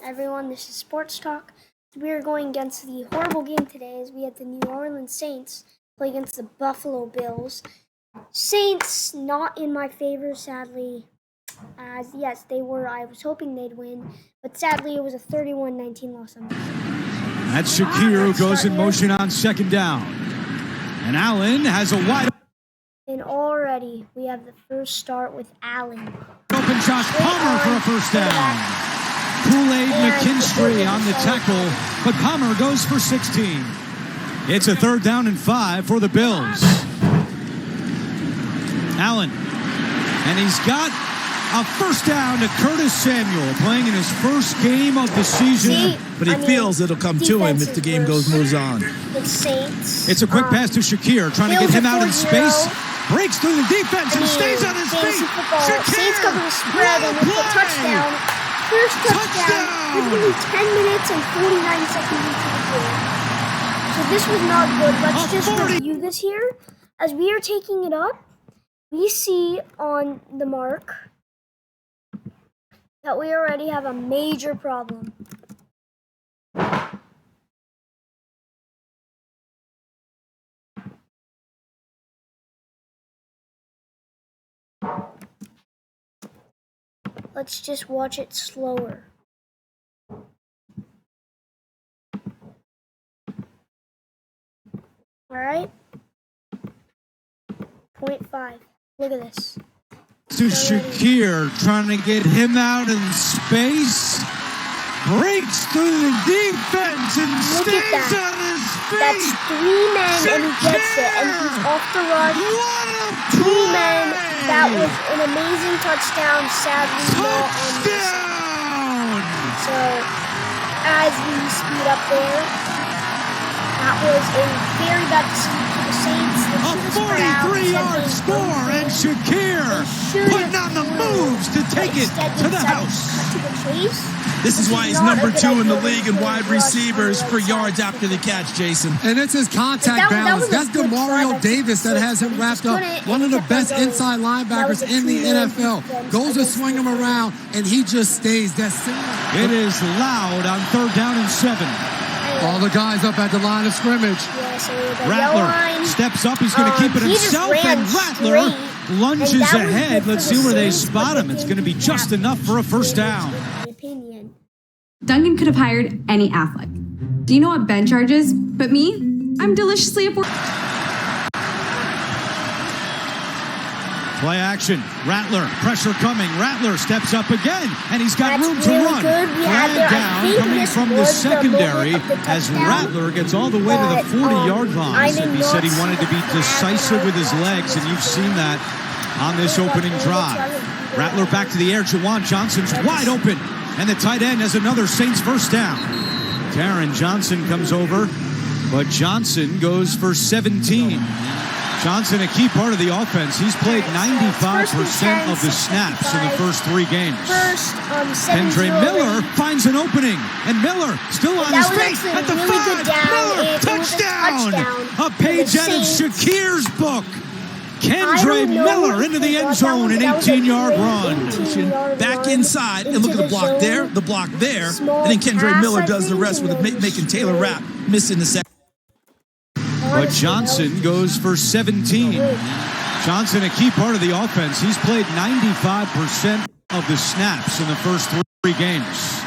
everyone, this is Sports Talk. We are going against the horrible game today as we have the New Orleans Saints play against the Buffalo Bills. Saints not in my favor, sadly, as yes, they were. I was hoping they'd win, but sadly it was a 31-19 loss on this. That's Shakir who goes in motion on second down. And Allen has a wide and already we have the first start with Allen. Open Josh Palmer for a first down. Kool-Aid McKinstry on the tackle, but Palmer goes for 16. It's a 3rd down and 5 for the Bills. Allen, and he's got a first down to Curtis Samuel, playing in his first game of the season. But he feels it'll come to him if the game moves on. The Saints. It's a quick pass to Shakir, trying to get him out in space. Breaks through the defense and stays on his feet. Shakir, Saints cover the spread and it's a touchdown. First touchdown. It's going to be 10 minutes and 49 seconds into the game. So this was not good. Let's just review this here. As we are taking it up, we see on the mark that we already have a major problem. Let's just watch it slower. Alright. 0.5. Look at this. To Shakir, trying to get him out in space. Breaks through the defense and stays on his feet. That's 3 men and he gets it. And he's off the run. 3 men. That was an amazing touchdown. Sadly, not on this. So, as we speed up there, that was a very bad decision for the Saints. A 43-yard score, and Shakir putting on the moves to take it to the house. This is why he's number 2 in the league in wide receivers for yards after the catch, Jason. And it's his contact balance. That's Demario Davis that has him wrapped up. One of the best inside linebackers in the NFL. Goes to swing him around, and he just stays. It is loud on 3rd down and 7. All the guys up at the line of scrimmage. Rattler steps up. He's going to keep it himself, and Rattler lunges ahead. Let's see where they spot him. It's going to be just enough for a first down. Duncan could have hired any athlete. Do you know what Ben charges? But me, I'm deliciously affordable. Play action. Rattler, pressure coming. Rattler steps up again, and he's got room to run. Flag down coming from the secondary as Rattler gets all the way to the 40-yard line. He said he wanted to be decisive with his legs, and you've seen that on this opening drive. Rattler back to the air. Juwan Johnson's wide open, and the tight end has another Saints first down. Taron Johnson comes over, but Johnson goes for 17. Johnson, a key part of the offense. He's played 95% of the snaps in the first 3 games. Kendre Miller finds an opening, and Miller still on his feet at the 5. Miller, touchdown! A page out of Shakir's book. Kendre Miller into the end zone, an 18-yard run. Back inside, and look at the block there, and then Kendre Miller does the rest with making Taylor Rapp miss in the second. But Johnson goes for 17. Johnson, a key part of the offense. He's played 95% of the snaps in the first 3 games.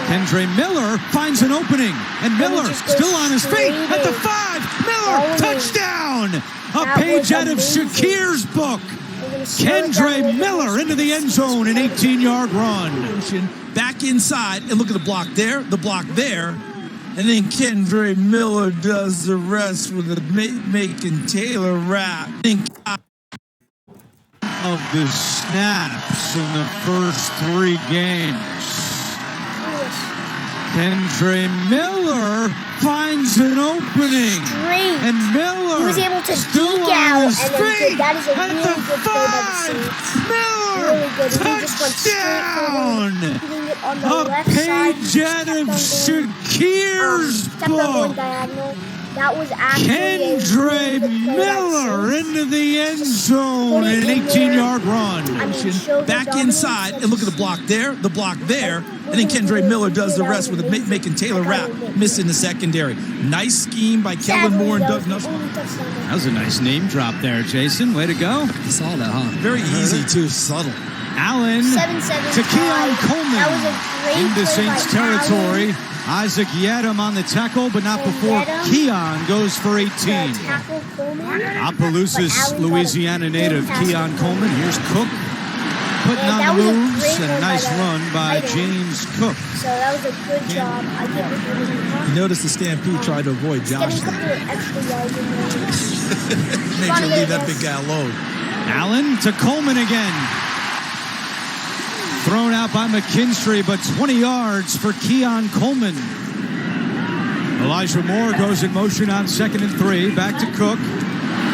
Kendre Miller finds an opening, and Miller still on his feet at the 5. Miller, touchdown! A page out of Shakir's book. Kendre Miller into the end zone, an 18-yard run. Back inside, and look at the block there, and then Kendre Miller does the rest with making Taylor Rapp. Of the snaps in the first 3 games. Kendre Miller finds an opening. And Miller he was able to still deke on out his and then feet that is a at really the good play by the 5. Saints. Miller, really good. He just went straight forward, hitting it on the a left side. page out of Shakir's kept on going book. diagonal. That was actually Kendre Miller into the end zone, an 18-yard run. Back inside, and look at the block there, and then Kendre Miller does the rest with making Taylor Rapp miss in the secondary. Nice scheme by Kellen Moore and Doug Nussbaum. That was a nice name drop there, Jason. Way to go. You saw that, huh? Very easy, too, subtle. Allen to Keon Coleman into Saints territory. Isaac Yadam on the tackle, but not before Keon goes for 18. Opelousas, Louisiana native Keon Coleman. Here's Cook putting on the moves, and a nice run by James Cook. So that was a good job. I give it to him. You notice the Stampede tried to avoid Josh there. Made you leave that big guy alone. Allen to Coleman again. Thrown out by McKinstry, but 20 yards for Keon Coleman. Elijah Moore goes in motion on 2nd and 3. Back to Cook.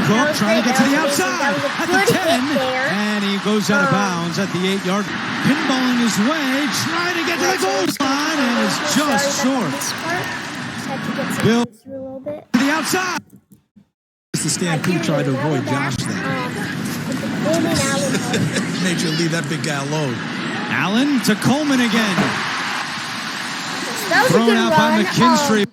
Cook trying to get to the outside at the 10. And he goes out of bounds at the 8-yard. Pinballing his way, trying to get to the goal line, and is just short. Bill to the outside. The Stampede tried to avoid Josh there. Made you leave that big guy alone. Allen to Coleman again. Thrown out by McKinstry.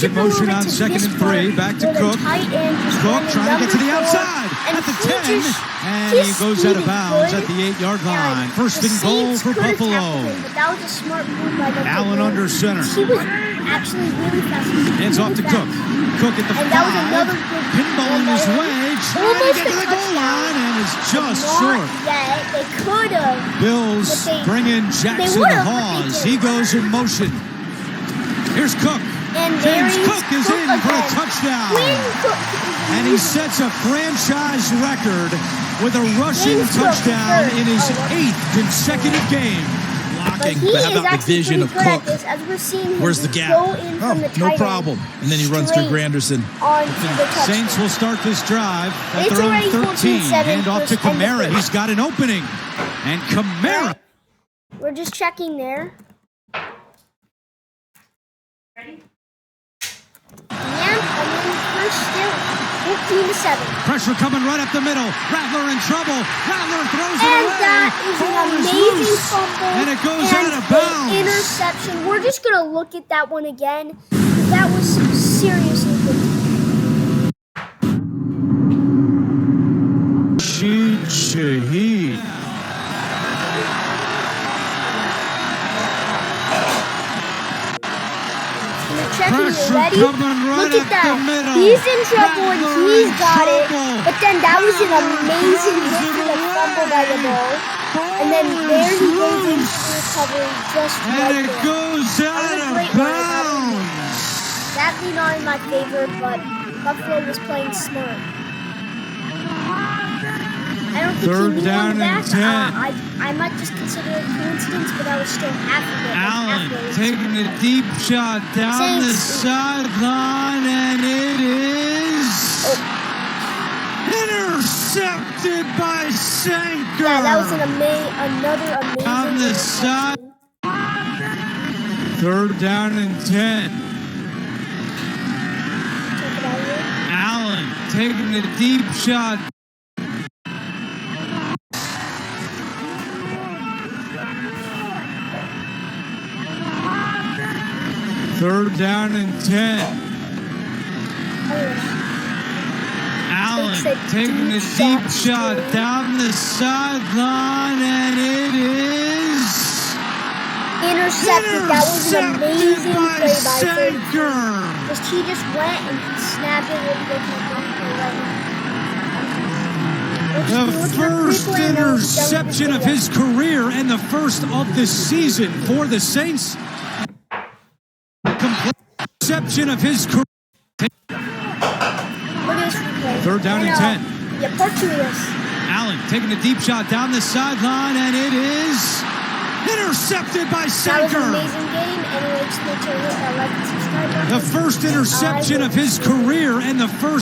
In motion on 2nd and 3. Back to Cook. Cook trying to get to the outside at the 10. And he goes out of bounds at the 8-yard line. First and goal for Buffalo. That was a smart move by the Allen under center. He was actually really fast. Hands off to Cook. Cook at the 5. Pinballing his way. Trying to get to the goal line and is just short. They could have. Bills bring in Jackson Hawes. He goes in motion. Here's Cook. And James Cook is in for a touchdown. And he sets a franchise record with a rushing touchdown in his 8th consecutive game. Blocking, but how about the vision of Cook? Where's the gap? No problem. And then he runs through Granderson. Saints will start this drive at their own 13. Hand off to Kamara. He's got an opening. And Kamara. We're just checking there. And first still, 14-7. Pressure coming right up the middle. Rattler in trouble. Rattler throws it away. And that is an amazing fumble. And it goes out of bounds. Interception. We're just going to look at that one again. That was seriously good. Shaheed. Pressure coming right up the middle. He's in trouble and he's got it. But then that was an amazing hit for the fumble by the ball. And then there he goes into the recovery just right there. And it goes out of bounds. Sadly not my favorite, but Buffalo was playing smart. I don't think Third he knew down that. and 10. I might just consider it a coincidence, but I was still half of it. Allen taking a deep shot down the sideline, and it is intercepted by Sanker. Yeah, that was another amazing on the side. 3rd down and 10. Allen taking a deep shot. Third down and 10. Allen taking a deep shot down the sideline, and it is intercepted. That was an amazing play by Sanker. He just went and he snapped it really good. The first interception of his career and the first of the season for the Saints. Interception of his career. 3rd down and 10. Yeah, part 2 of this. Allen taking a deep shot down the sideline, and it is intercepted by Sanker. That was an amazing game. Anyway, just make sure to hit that like and subscribe button. The first interception of his career and the first